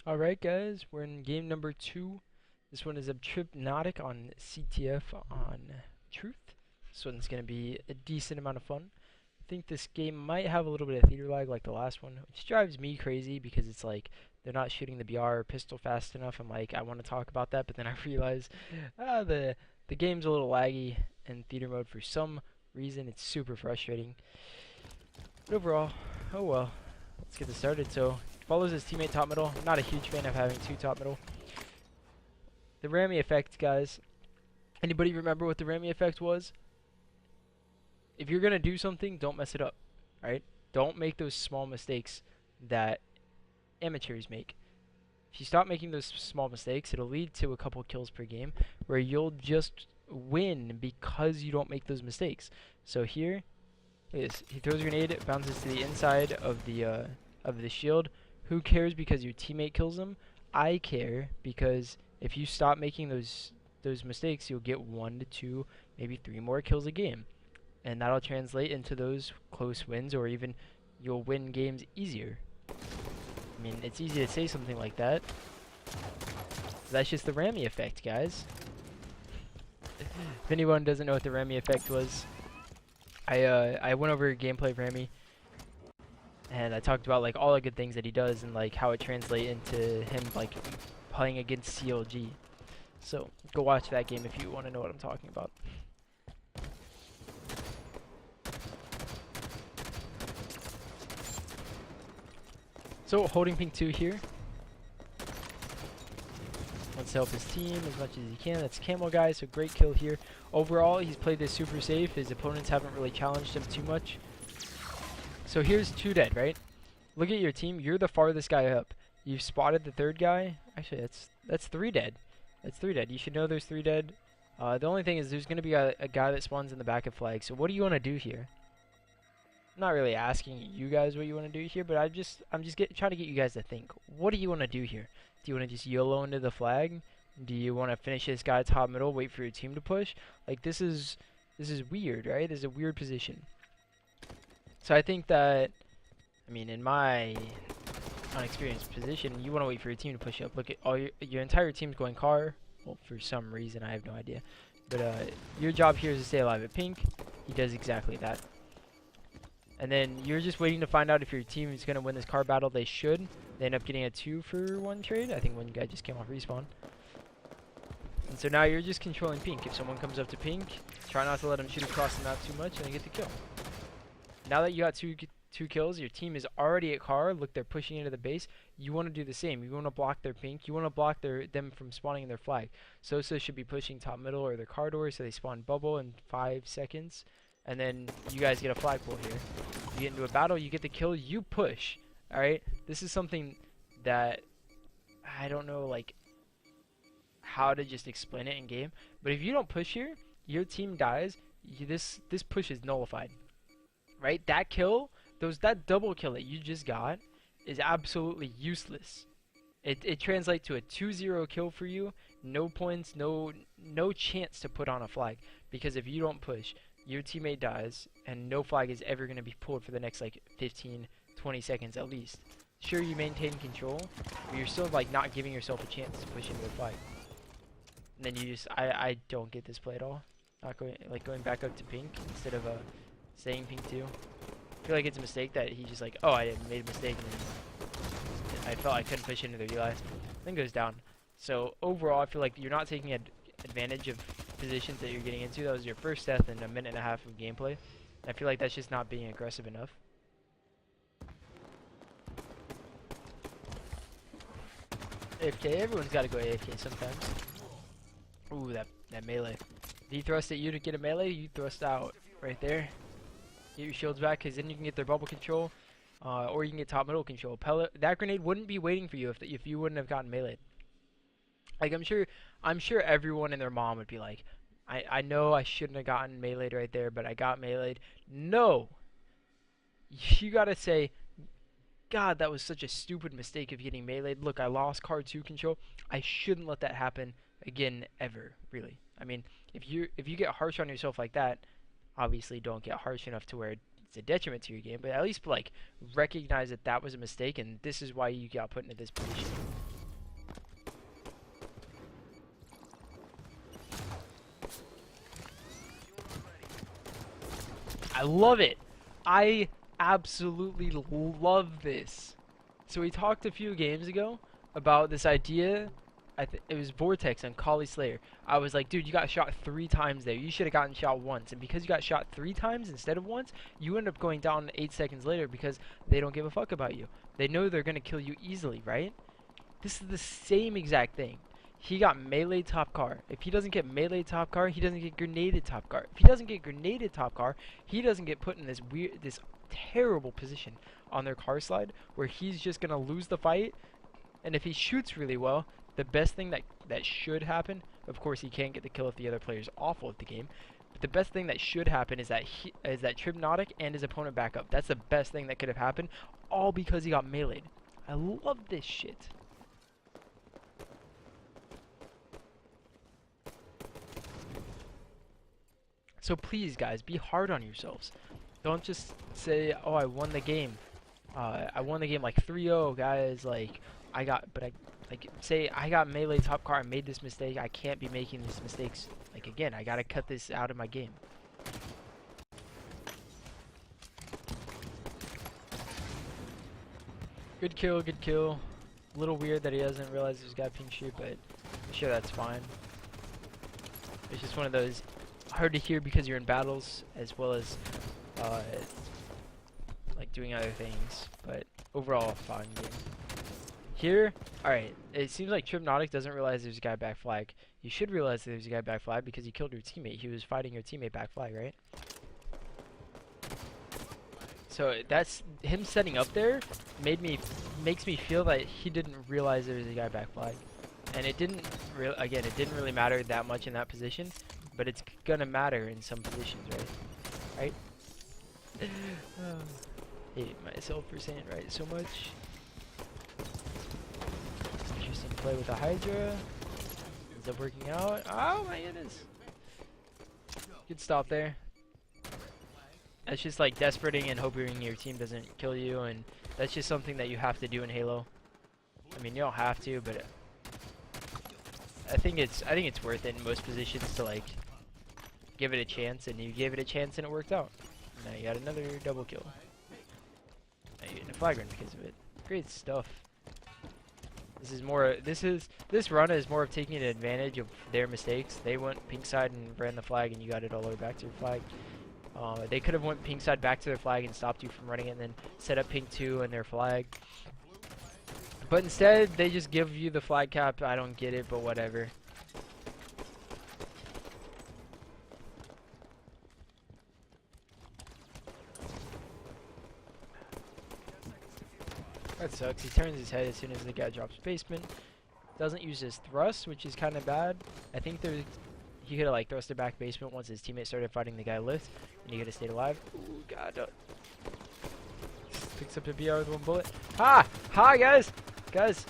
Alright guys, we're in game number 2. This one is iTripnotic on CTF on Truth. This one's going to be a decent amount of fun. I think this game might have a little bit of theater lag like the last one, which drives me crazy because it's like they're not shooting the BR or pistol fast enough. I'm like, I want to talk about that, but then I realize the game's a little laggy in theater mode for some reason. It's super frustrating. But overall, oh well. Let's get this started. So, follows his teammate top middle. I'm not a huge fan of having two top middle. The Ramy effect, guys. Anybody remember what the Ramy effect was? If you're going to do something, don't mess it up, right? Don't make those small mistakes that amateurs make. If you stop making those small mistakes, it'll lead to a couple kills per game where you'll just win because you don't make those mistakes. So here, he throws a grenade, it bounces to the inside of the shield. Who cares because your teammate kills him? I care because if you stop making those mistakes, you'll get 1 to 2, maybe 3 more kills a game, and that'll translate into those close wins, or even you'll win games easier. I mean, it's easy to say something like that. That's just the Ramy effect, guys. If anyone doesn't know what the Ramy effect was, I went over gameplay of Ramy, and I talked about like all the good things that he does and like how it translates into him like playing against CLG. So go watch that game if you want to know what I'm talking about. So holding pink 2 here. Wants to help his team as much as he can. That's Camel guy, so great kill here. Overall, he's played this super safe. His opponents haven't really challenged him too much. So here's 2 dead, right? Look at your team. You're the farthest guy up. You've spotted the 3rd guy. Actually, that's 3 dead. That's 3 dead. You should know there's 3 dead. The only thing is there's going to be a guy that spawns in the back of flag. So what do you want to do here? I'm not really asking you guys what you want to do here, but I'm just trying to get you guys to think. What do you want to do here? Do you want to just YOLO into the flag? Do you want to finish this guy top middle, wait for your team to push? Like this is weird, right? This is a weird position. So I think that, I mean, in my unexperienced position, you want to wait for your team to push up. Look at all your entire team's going car. Well, for some reason, I have no idea. But your job here is to stay alive at pink. He does exactly that. And then you're just waiting to find out if your team is going to win this car battle. They should. They end up getting a 2-for-1 trade. I think one guy just came off respawn. And so now you're just controlling pink. If someone comes up to pink, try not to let them shoot across the map too much and then get the kill. Now that you got two kills, your team is already at car. Look, they're pushing into the base. You want to do the same. You want to block their pink. You want to block them from spawning in their flag. So should be pushing top middle or their car door so they spawn bubble in 5 seconds. And then you guys get a flagpole here. You get into a battle, you get the kill, you push. Alright? This is something that I don't know like how to just explain it in game. But if you don't push here, your team dies. This push is nullified. Right? That kill, that double kill that you just got is absolutely useless. It translates to a 2-0 kill for you. No points, no chance to put on a flag. Because if you don't push, your teammate dies, and no flag is ever going to be pulled for the next like 15, 20 seconds at least. Sure, you maintain control, but you're still like not giving yourself a chance to push into the flag. And then you just, I don't get this play at all. Not going back up to pink instead of staying pink 2. I feel like it's a mistake that he just like, oh, I made a mistake, and then I felt I couldn't push into the realize. Then goes down. So overall, I feel like you're not taking advantage of positions that you're getting into. That was your first death in a minute and a half of gameplay. I feel like that's just not being aggressive enough. AFK, everyone's got to go AFK sometimes. Ooh, that melee. If he thrust at you to get a melee, you thrust out right there. Get your shields back, because then you can get their bubble control, or you can get top middle control. That grenade wouldn't be waiting for you if you wouldn't have gotten meleeed. Like I'm sure everyone and their mom would be like, I know I shouldn't have gotten meleeed right there, but I got meleeed. No! You gotta say, God, that was such a stupid mistake of getting meleeed. Look, I lost car 2 control. I shouldn't let that happen again ever, really. I mean, if you get harsh on yourself like that, obviously don't get harsh enough to where it's a detriment to your game, but at least like recognize that that was a mistake and this is why you got put into this position. I love it. I absolutely love this. So we talked a few games ago about this idea. It was Vortex on Collie Slayer. I was like, dude, you got shot 3 times there. You should have gotten shot once. And because you got shot 3 times instead of once, you end up going down 8 seconds later because they don't give a fuck about you. They know they're going to kill you easily, right? This is the same exact thing. He got melee top car. If he doesn't get melee top car, he doesn't get grenaded top car. If he doesn't get grenaded top car, he doesn't get put in this terrible position on their car slide where he's just gonna lose the fight. And if he shoots really well, the best thing that should happen, of course he can't get the kill if the other player's awful at the game, but the best thing that should happen is that Tripnotic and his opponent back up. That's the best thing that could have happened, all because he got meleeed. I love this shit. So please, guys, be hard on yourselves. Don't just say, "Oh, I won the game. I won the game like 3-0, guys." Like, say I got melee top car. I made this mistake. I can't be making these mistakes. Like again, I gotta cut this out of my game. Good kill, good kill. A little weird that he doesn't realize there's got pink shoot, but I'm sure that's fine. It's just one of those hard to hear because you're in battles as well as like doing other things, but overall fine game. Here, alright, it seems like Tripnotic doesn't realize there's a guy back flag. You should realize that there's a guy back flag because he killed your teammate. He was fighting your teammate back flag, right? So that's him setting up there makes me feel that he didn't realize there was a guy back flag. And it didn't really matter that much in that position, but it's gonna matter in some positions, right? Right? Hate myself for saying it right so much. Interesting play with a Hydra. Ends up working out. Oh my goodness. Good stop there. That's just like desperating and hoping your team doesn't kill you, and that's just something that you have to do in Halo. I mean, you don't have to, but I think it's worth it in most positions to like give it a chance, and you gave it a chance and it worked out. Now you got another double kill. Now you're getting a flagrant because of it. Great stuff. This run is more of taking advantage of their mistakes. They went pink side and ran the flag, and you got it all the way back to your flag. They could have went pink side back to their flag and stopped you from running it, and then set up pink 2 and their flag. But instead, they just give you the flag cap. I don't get it, but whatever. That sucks. He turns his head as soon as the guy drops basement. Doesn't use his thrust, which is kind of bad. I think he could have like thrusted back basement once his teammate started fighting the guy lift, and he could have stayed alive. Ooh, God. Picks up the BR with 1 bullet. Ha! Hi, guys! Guys,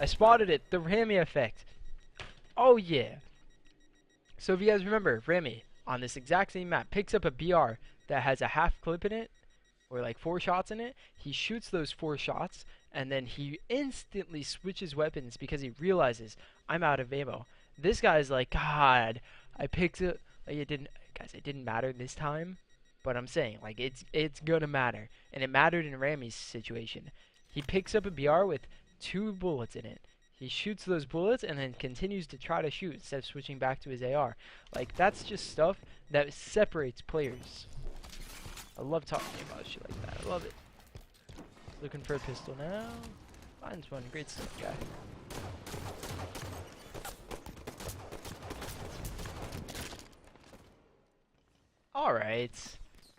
I spotted it. The Ramy effect. Oh, yeah. So if you guys remember, Ramy, on this exact same map, picks up a BR that has a half clip in it, or like 4 shots in it. He shoots those 4 shots, and then he instantly switches weapons because he realizes, I'm out of ammo. This guy's like, God, I picked it. Like, it didn't matter this time, but I'm saying, like, it's gonna matter. And it mattered in Ramy's situation. He picks up a BR with 2 bullets in it. He shoots those bullets and then continues to try to shoot instead of switching back to his AR. Like, that's just stuff that separates players. I love talking about shit like that. I love it. Looking for a pistol now. Finds one. Great stuff, guy. Alright.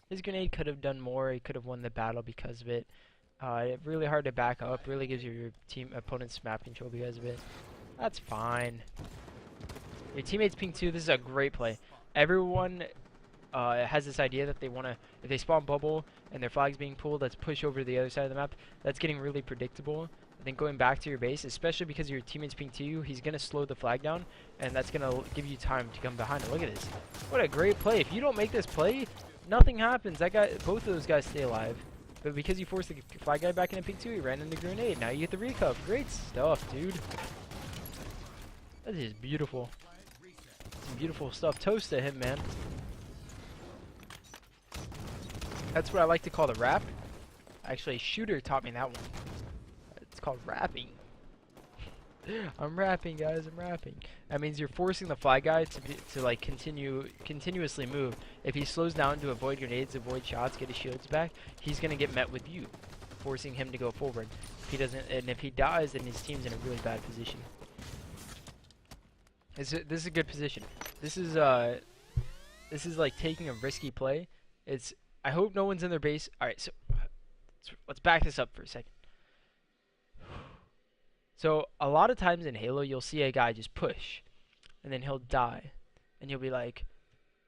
His grenade could have done more. He could have won the battle because of it. Really hard to back up. Really gives your opponent's map control because of it. That's fine. Your teammates ping 2. This is a great play. Everyone has this idea that they want to, if they spawn bubble and their flag's being pulled, let's push over to the other side of the map. That's getting really predictable. I think going back to your base, especially because your teammates ping to you, he's going to slow the flag down, and that's going to give you time to come behind it. Look at this. What a great play. If you don't make this play, nothing happens. That guy, both of those guys stay alive. But because you forced the flag guy back into ping 2, he ran into grenade. Now you get the recup. Great stuff, dude. That is beautiful. Some beautiful stuff. Toast to him, man. That's what I like to call the wrap. Actually, Shooter taught me that one. It's called wrapping. I'm rapping, guys. I'm rapping. That means you're forcing the fly guy to like continuously move. If he slows down to avoid grenades, avoid shots, get his shields back, he's gonna get met with you, forcing him to go forward. If he doesn't, and if he dies, then his team's in a really bad position. This is a good position. This is like taking a risky play. I hope no one's in their base. All right, so let's back this up for a second. So a lot of times in Halo, you'll see a guy just push, and then he'll die, and you'll be like,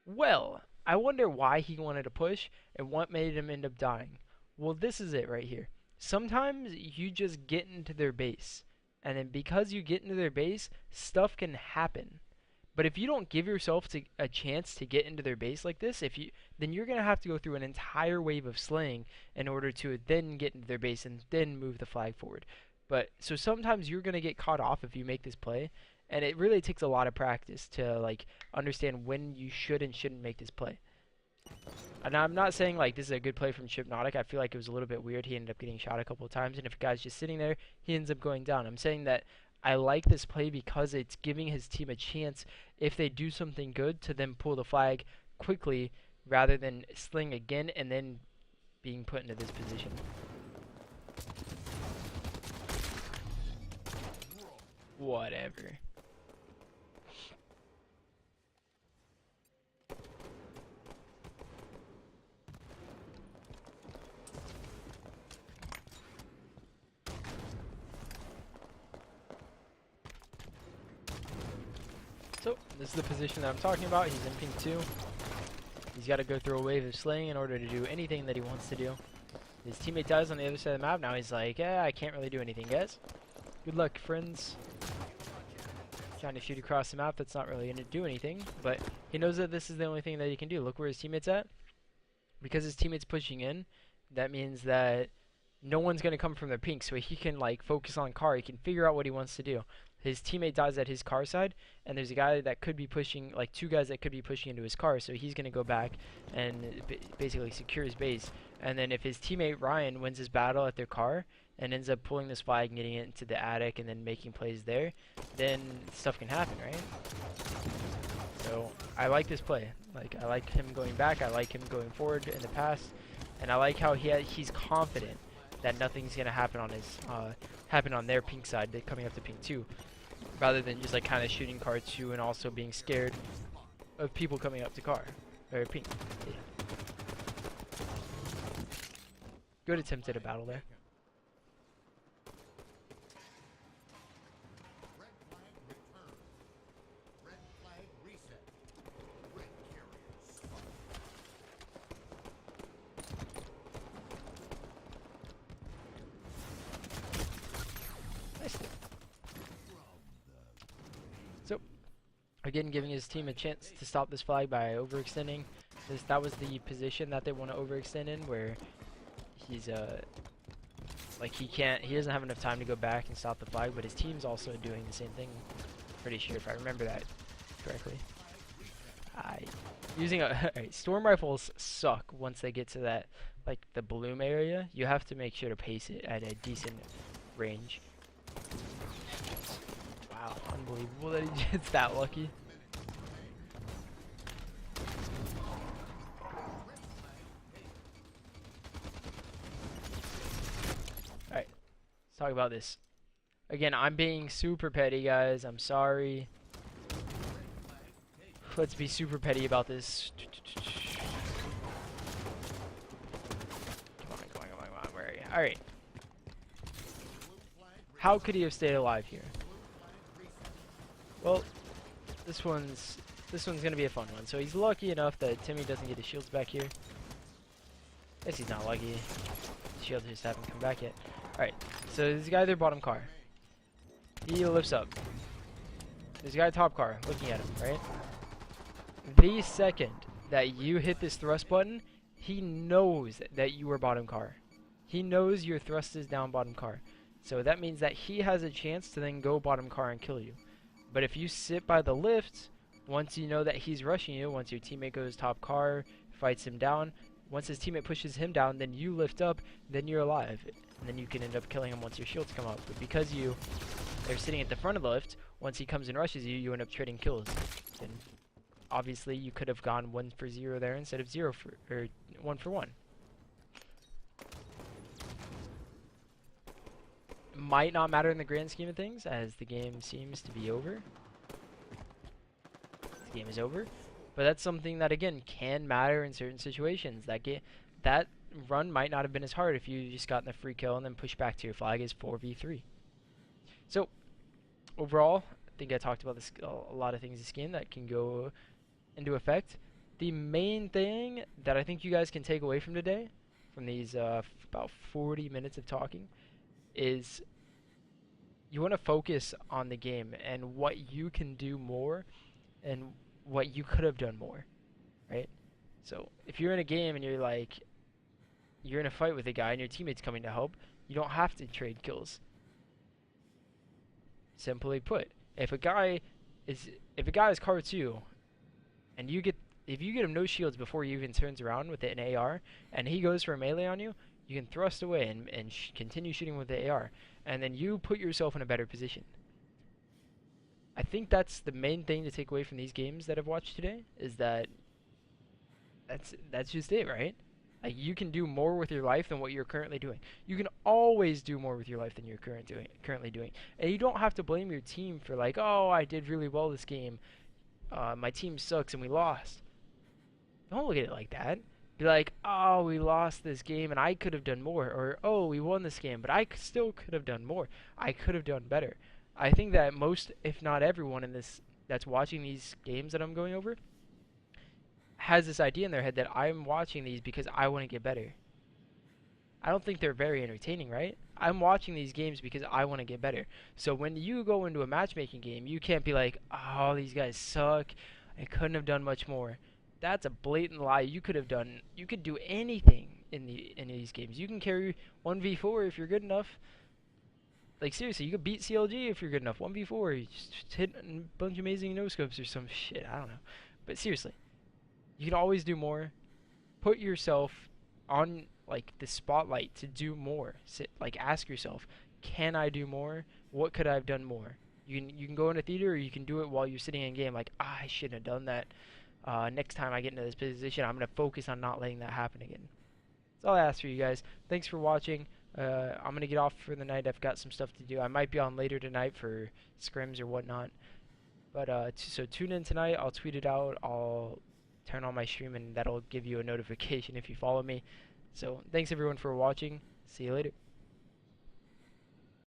well, I wonder why he wanted to push, and what made him end up dying. Well, this is it right here. Sometimes you just get into their base, and then because you get into their base, stuff can happen. But if you don't give yourself a chance to get into their base like this, then you're gonna have to go through an entire wave of slaying in order to then get into their base and then move the flag forward. But so sometimes you're gonna get caught off if you make this play, and it really takes a lot of practice to like understand when you should and shouldn't make this play. And I'm not saying like this is a good play from iTripnotic. I feel like it was a little bit weird. He ended up getting shot a couple of times, and if a guy's just sitting there, he ends up going down. I'm saying that I like this play because it's giving his team a chance, if they do something good, to then pull the flag quickly rather than sling again and then being put into this position. Whatever. So, this is the position that I'm talking about. He's in ping 2. He's got to go through a wave of slaying in order to do anything that he wants to do. His teammate dies on the other side of the map. Now he's like, yeah, I can't really do anything, guys. Good luck, friends. Trying to shoot across the map. That's not really going to do anything, but he knows that this is the only thing that he can do. Look where his teammate's at. Because his teammate's pushing in, that means that no one's going to come from their pink, so he can like focus on car. He can figure out what he wants to do. His teammate dies at his car side, and there's a guy that could be pushing, like 2 guys that could be pushing into his car, so he's going to go back and basically secure his base. And then if his teammate Ryan wins his battle at their car and ends up pulling this flag and getting it into the attic and then making plays there, then stuff can happen, right? So I like this play. Like, I like him going back, I like him going forward in the past, and I like how he's confident that nothing's gonna happen on their pink side, coming up to pink 2, rather than just like kind of shooting car 2 and also being scared of people coming up to car or pink. Yeah. Good attempt at a battle there. So, again, giving his team a chance to stop this flag by overextending. That was the position that they want to overextend in, where he's like he doesn't have enough time to go back and stop the flag, but his team's also doing the same thing. Pretty sure if I remember that correctly. Alright, storm rifles suck once they get to that, like the bloom area. You have to make sure to pace it at a decent range. Wow, unbelievable that he gets that lucky. Alright, let's talk about this. Again, I'm being super petty, guys. I'm sorry. Let's be super petty about this. Come on, where are you? Alright. How could he have stayed alive here? Well, this one's gonna be a fun one. So he's lucky enough that Timmy doesn't get his shields back here. Guess he's not lucky. The shields just haven't come back yet. Alright, so there's a guy there bottom car. He lifts up. There's a guy top car looking at him, right? The second that you hit this thrust button, he knows that you are bottom car. He knows your thrust is down bottom car. So that means that he has a chance to then go bottom car and kill you. But if you sit by the lift, once you know that he's rushing you, once your teammate goes top car, fights him down, Once his teammate pushes him down, then you lift up, then you're alive. And then you can end up killing him once your shields come up. But because you are sitting at the front of the lift, once he comes and rushes you, you end up trading kills. And obviously you could have gone 1 for 0 there instead of 0 for, or 1 for 1. Might not matter in the grand scheme of things, as the game seems to be over. The game is over. But that's something that, again, can matter in certain situations. That run might not have been as hard if you just gotten the free kill and then pushed back to your flag as 4v3. So, overall, I think I talked about this, a lot of things this game that can go into effect. The main thing that I think you guys can take away from today, from these about 40 minutes of talking, is you want to focus on the game and what you can do more and what you could have done more, right? So if you're in a game and you're in a fight with a guy and your teammate's coming to help, you don't have to trade kills. Simply put, if a guy is car 2 and if you get him no shields before he even turns around with an AR and he goes for a melee on you, you can thrust away and continue shooting with the AR, and then you put yourself in a better position. I think that's the main thing to take away from these games that I've watched today, is that that's just it, right? Like, you can do more with your life than what you're currently doing. You can always do more with your life than you're currently doing. And you don't have to blame your team for like, oh, I did really well this game. My team sucks and we lost. Don't look at it like that. Be like, oh, we lost this game and I could have done more. Or, oh, we won this game, but I still could have done more. I could have done better. I think that most, if not everyone in this that's watching these games that I'm going over, has this idea in their head that I'm watching these because I want to get better. I don't think they're very entertaining, right? I'm watching these games because I want to get better. So when you go into a matchmaking game, you can't be like, oh, these guys suck. I couldn't have done much more. That's a blatant lie. You could do anything in these games. You can carry 1v4 if you're good enough. Like, seriously, you could beat CLG if you're good enough. 1v4, you just hit a bunch of amazing no-scopes or some shit. I don't know. But seriously, you can always do more. Put yourself on, like, the spotlight to do more. Ask yourself, can I do more? What could I have done more? You can go in a theater, or you can do it while you're sitting in game. Like, I shouldn't have done that. Next time I get into this position, I'm going to focus on not letting that happen again. That's all I ask for you guys. Thanks for watching. I'm going to get off for the night. I've got some stuff to do. I might be on later tonight for scrims or whatnot. But so tune in tonight. I'll tweet it out. I'll turn on my stream, and that'll give you a notification if you follow me. So thanks everyone for watching. See you later.